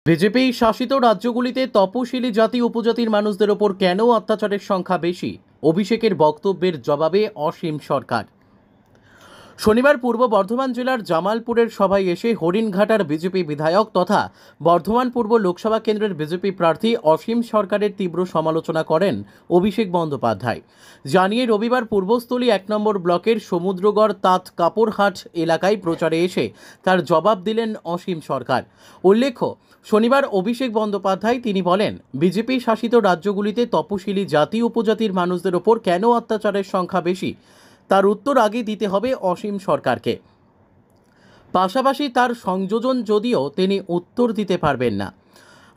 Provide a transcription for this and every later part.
BJP শাসিত রাজ্যগুলিতে তপশিলি জাতি উপজাতির মানুষদের ওপর কেন অত্যাচারের সংখ্যা বেশি? অভিষেকের বক্তব্যের জবাবে অসীম সরকার। শনিবার পূর্ব বর্ধমান জেলার জামালপুরের সভায় এসে হরিণঘাটার বিজেপি বিধায়ক তথা বর্ধমান পূর্ব লোকসভা কেন্দ্রের বিজেপি প্রার্থী অসীম সরকারের তীব্র সমালোচনা করেন অভিষেক বন্দ্যোপাধ্যায়। জানিয়ে রবিবার পূর্বস্থলী ১ নম্বর ব্লকের সমুদ্রগড় তাঁত কাপড়হাট এলাকায় প্রচারে এসে তার জবাব দিলেন অসীম সরকার। উল্লেখ্য, শনিবার অভিষেক বন্দ্যোপাধ্যায় তিনি বলেন, বিজেপি শাসিত রাজ্যগুলিতে তপশিলি জাতি উপজাতির মানুষদের ওপর কেন অত্যাচারের সংখ্যা বেশি, তার উত্তর আগে দিতে হবে অসীম সরকারকে। পাশাপাশি তার সংযোজন যদিও তিনি উত্তর দিতে পারবেন না।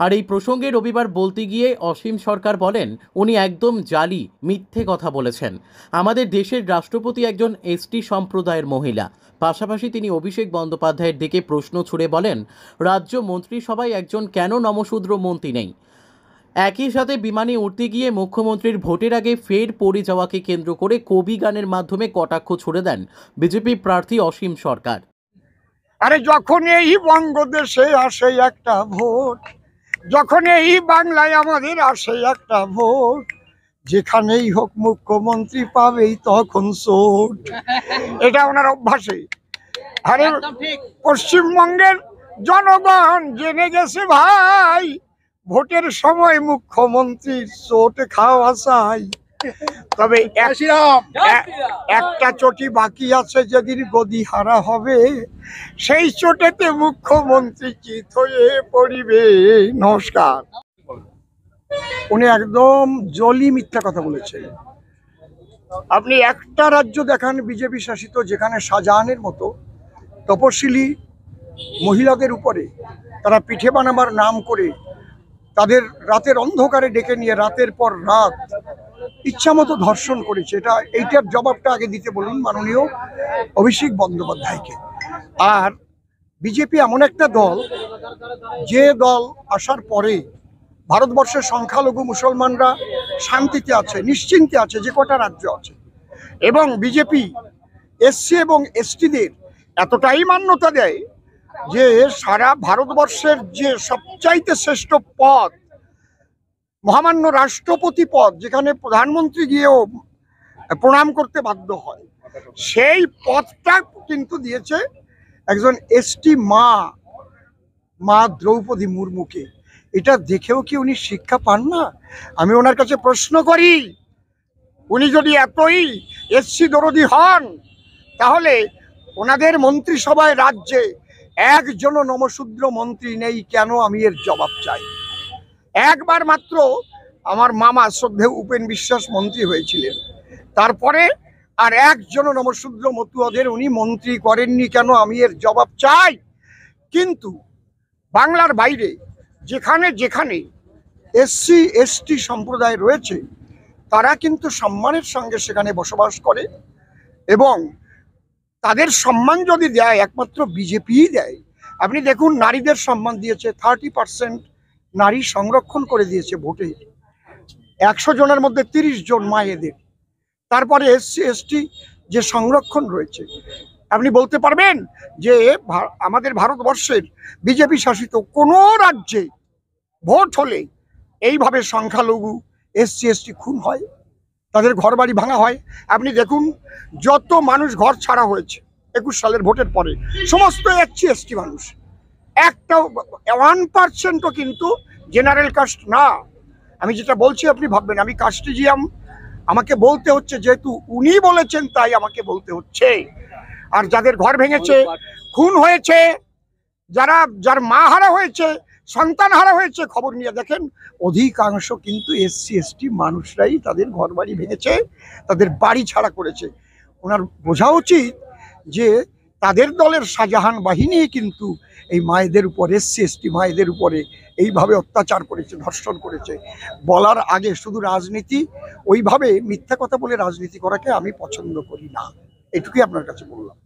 আর এই প্রসঙ্গে রবিবার বলতে গিয়ে অসীম সরকার বলেন, উনি একদম জালি মিথ্যে কথা বলেছেন। আমাদের দেশের রাষ্ট্রপতি একজন এসটি সম্প্রদায়ের মহিলা। পাশাপাশি তিনি অভিষেক বন্দ্যোপাধ্যায়ের দিকে প্রশ্ন ছুড়ে বলেন, রাজ্য মন্ত্রিসভায় একজন কেন নমশূদ্র মন্ত্রী নেই? একই সাথে বিমানে উঠতে গিয়ে মুখ্যমন্ত্রীর ভোটের আগে ফের পড়ে যাওয়াকে কেন্দ্র করে কবি গানের মাধ্যমে কটাক্ষ ছুড়ে দেন বিজেপি প্রার্থী অসীম সরকার। আরে যখন এই বঙ্গদেশে আসে একটা ভোট, যখন এই বাংলায় আমাদের আসে একটা ভোট, যেখানেই হোক মুখ্যমন্ত্রী পাবেই তখন চোট। এটা ওনার অভ্যাসে। আরে পশ্চিমবঙ্গের জনগণ জেনে গেছে ভাই, ভোটের সময় মুখ্যমন্ত্রীর চোট খাওয়া চাই। তবে একটা চটি বাকি আছে, যেদিন গদি হারা হবে সেই চোটেতে মুখ্যমন্ত্রী চিত হয়ে পড়িবে। নমস্কার। উনি একদম জলি মিথ্যা কথা বলেছেন। আপনি একটা রাজ্য দেখান বিজেপি শাসিত, যেখানে শাহজাহানের মতো তপশিলি মহিলাদের উপরে তারা পিঠে বানাবার নাম করে তাদের রাতের অন্ধকারে ডেকে নিয়ে রাতের পর রাত ইচ্ছামতো ধর্ষণ করেছে। এইটার জবাবটা আগে দিতে বলুন মাননীয় অভিষেক বন্দ্যোপাধ্যায়কে। আর বিজেপি এমন একটা দল, যে দল আসার পরে ভারতবর্ষের সংখ্যালঘু মুসলমানরা শান্তিতে আছে, নিশ্চিন্তে আছে, যে কটা রাজ্য আছে। এবং বিজেপি এসসি এবং এসটিদের এতটাই মান্যতা দেয় যে সারা ভারতবর্ষের যে সবচাইতে শ্রেষ্ঠ পদ, মহামান্য রাষ্ট্রপতি পদ, যেখানে প্রধানমন্ত্রী গিয়েও প্রণাম করতে বাধ্য হয়, সেই পদটা কিন্তু দিয়েছে একজন এসটি মা দ্রৌপদী মুর্মুকে। এটা দেখেও কি উনি শিক্ষা পান না? আমি ওনার কাছে প্রশ্ন করি, উনি যদি এতই এসসি দরদি হন, তাহলে ওনাদের মন্ত্রিসভায় রাজ্যে একজন নমশূদ্র মন্ত্রী নেই কেন? আমি এর জবাব চাই। একবার মাত্র আমার মামা শ্রদ্ধেয় উপেন বিশ্বাস মন্ত্রী হয়েছিলেন, তারপরে আর একজন নমশূদ্র মতুয়াদের উনি মন্ত্রী করেননি কেন? আমি এর জবাব চাই। কিন্তু বাংলার বাইরে যেখানে যেখানে এসসি এসটি সম্প্রদায় রয়েছে, তারা কিন্তু সম্মানের সঙ্গে সেখানে বসবাস করে, এবং তাদের সম্মান যদি দেয় একমাত্র বিজেপিই দেয়। আপনি দেখুন, নারীদের সম্মান দিয়েছে, 30% নারী সংরক্ষণ করে দিয়েছে ভোটে, 100 জনের মধ্যে 30 জন মায়েদের। তারপরে এসসি এসটি যে সংরক্ষণ রয়েছে, আপনি বলতে পারবেন যে আমাদের ভারতবর্ষের বিজেপি শাসিত কোনো রাজ্যে ভোট হলে এইভাবে সংখ্যালঘু এসসি এসটি খুন হয়, তাদের ঘর বাড়ি ভাঙা হয়? আপনি দেখুন, যত মানুষ ঘর ছাড়া হয়েছে 21 সালের ভোটের পরে, সমস্ত এসসি এসটি মানুষ। একটাও 1%ও কিন্তু জেনারেল কাস্ট না। আমি যেটা বলছি আপনি ভাববেন আমি কাস্টিজিয়াম, আমাকে বলতে হচ্ছে যেহেতু উনি বলেছেন তাই আমাকে বলতে হচ্ছে। আর যাদের ঘর ভেঙেছে, খুন হয়েছে, যার মা হারা হয়েছে, সন্তান হারা হয়েছে, খবর নিয়ে দেখেন, অধিকাংশ কিন্তু এসসি এসটি মানুষরাই তাদের ঘর বাড়ি ভেঙেছে, তাদের বাড়ি ছাড়া করেছে। ওনার বোঝা উচিত যে তাদের দলের শাহজাহান বাহিনী কিন্তু এই মায়েদের উপর, এসসি এসটি মায়েদের উপরে এইভাবে অত্যাচার করেছে, ধর্ষণ করেছে। বলার আগে শুধু রাজনীতি, ওইভাবে মিথ্যা কথা বলে রাজনীতি করাকে আমি পছন্দ করি না। এটুকুই আপনার কাছে বললাম।